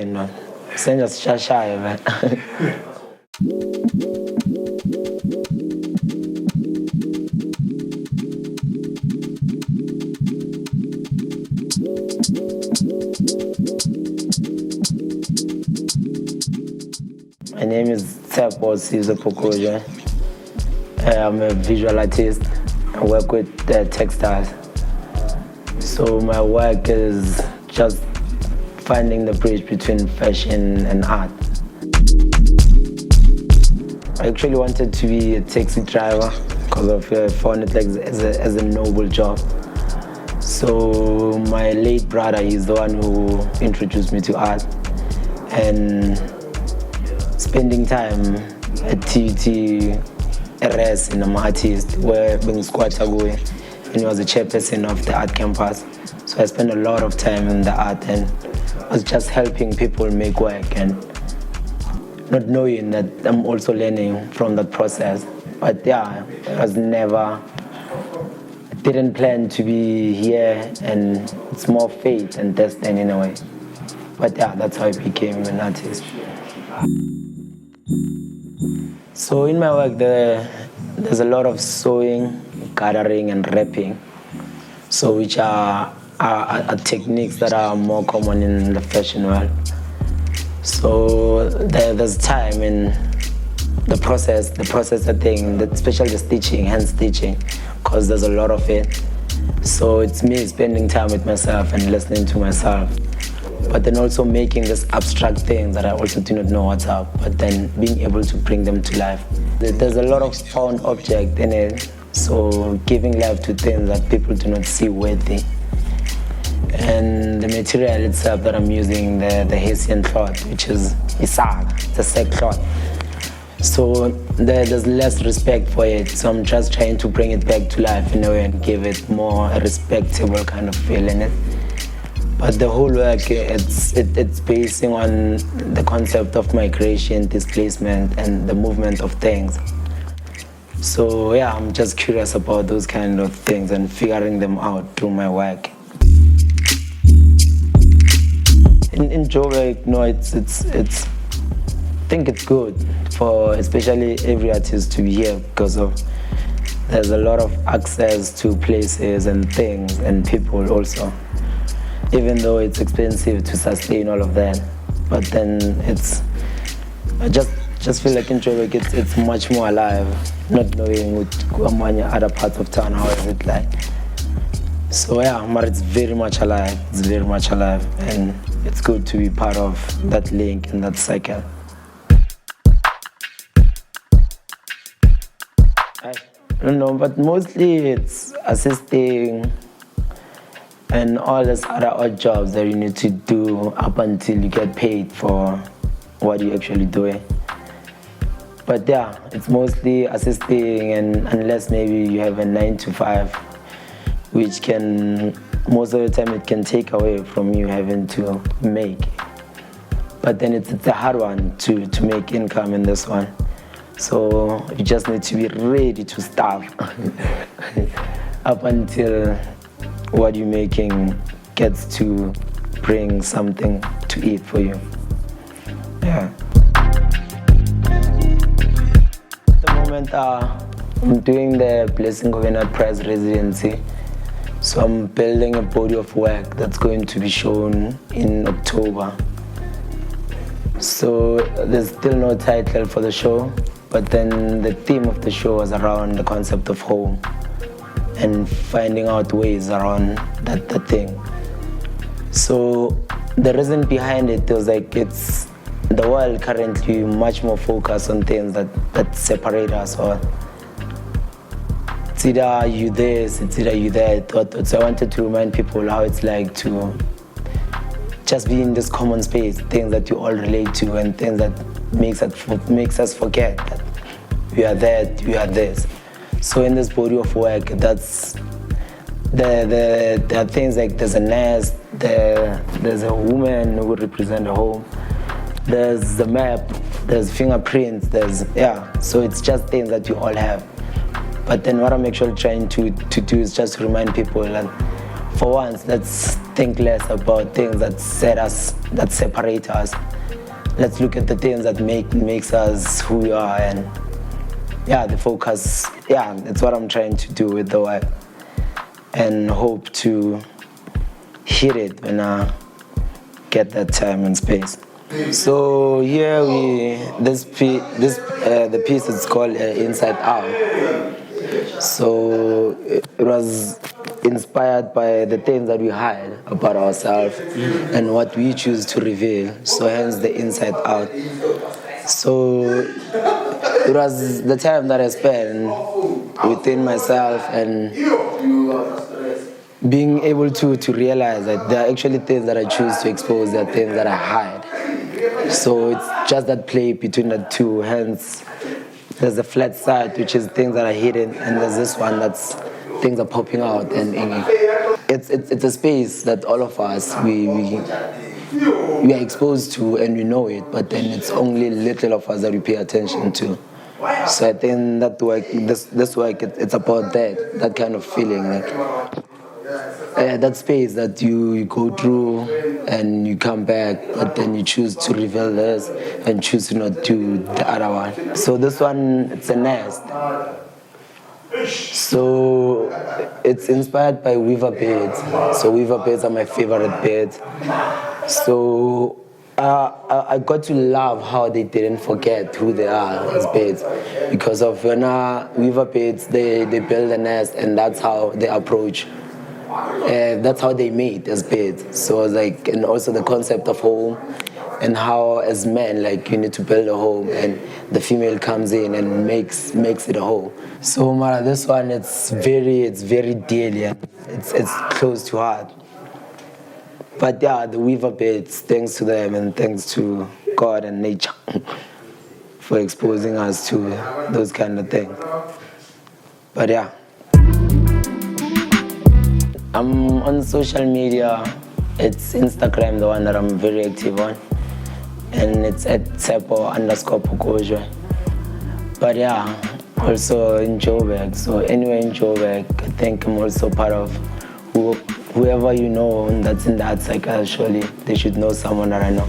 No, send us shy, man. My name is Tshepo Phokojoe. I'm a visual artist. I work with textiles. So my work is just finding the bridge between fashion and art. I actually wanted to be a taxi driver because I found it like as a noble job. So my late brother, he's the one who introduced me to art, and spending time at TUT RS in an artist where being squatter going, and he was the chairperson of the art campus. So I spent a lot of time in the art and I was just helping people make work and not knowing that I'm also learning from that process. But yeah, I didn't plan to be here, and it's more fate and destiny in a way. But yeah, that's how I became an artist. So in my work, there's a lot of sewing, gathering, and wrapping. So which are techniques that are more common in the fashion world. So there's time in the process of thing, especially the stitching, hand stitching, because there's a lot of it. So it's me spending time with myself and listening to myself. But then also making this abstract things that I also do not know what's up, but then being able to bring them to life. There's a lot of found object in it, so giving life to things that people do not see worthy. And the material itself that I'm using, the Hessian cloth, which is isaga, it's a silk cloth. So there's less respect for it, so I'm just trying to bring it back to life in a way and give it more a respectable kind of feel in it. But the whole work, it's basing on the concept of migration, displacement, and the movement of things. So yeah, I'm just curious about those kind of things and figuring them out through my work. In Joburg, no, I think it's good for especially every artist to be here because there's a lot of access to places and things and people also. Even though it's expensive to sustain all of that, but then I just feel like in Joburg it's much more alive, not knowing with other parts of town how is it like. So yeah, but it's very much alive. It's very much alive, and it's good to be part of that link and that cycle. I don't know, but mostly it's assisting and all these other odd jobs that you need to do up until you get paid for what you're actually doing. But yeah, it's mostly assisting, and unless maybe you have a 9 to 5, which can, most of the time it can take away from you having to make. But then it's a hard one to make income in this one. So you just need to be ready to starve up until what you're making gets to bring something to eat for you. Yeah. At the moment, I'm doing the Blessing of an Art Prize residency. So I'm building a body of work that's going to be shown in October. So there's still no title for the show, but then the theme of the show was around the concept of home and finding out ways around that thing. So the reason behind it was like it's the world currently much more focused on things that separate us, or it's either you this, it's either you that. So I wanted to remind people how it's like to just be in this common space, things that you all relate to and things that makes us forget that we are that, we are this. So in this body of work, that's there are things like there's a nest, there's a woman who represents a home, there's the map, there's fingerprints, so it's just things that you all have. But then what I'm actually trying to do is just remind people that for once, let's think less about things that that separate us. Let's look at the things that makes us who we are, and the focus. That's what I'm trying to do with the work, and hope to hit it when I get that time and space. So here the piece is called Inside Out. So it was inspired by the things that we hide about ourselves and what we choose to reveal. So hence the Inside Out. So it was the time that I spent within myself and being able to realize that there are actually things that I choose to expose, there are things that I hide. So it's just that play between the two. Hence, there's the flat side, which is things that are hidden, and there's this one that's things are popping out. And it's a space that all of us we are exposed to and we know it, but then it's only little of us that we pay attention to. So I think that work, this work, it's about that kind of feeling, like that space that you go through and you come back, but then you choose to reveal this and choose to not do the other one. So this one, it's a nest. So it's inspired by weaver birds. So weaver birds are my favorite birds. So I got to love how they didn't forget who they are as birds, because of when weaver birds, they build a nest, and that's how they approach. That's how they mate as birds. So like, and also the concept of home, and how as men, like, you need to build a home, and the female comes in and makes it a home. So Mara, this one, it's very dear, and it's close to heart. But the weaver birds, thanks to them and thanks to God and nature for exposing us to those kind of things. But I'm on social media. It's Instagram, the one that I'm very active on. And it's at Tshepo_Phokojoe. But also in Joburg. So anywhere in Joburg, I think I'm also part of whoever you know that's in that cycle, surely they should know someone that I know.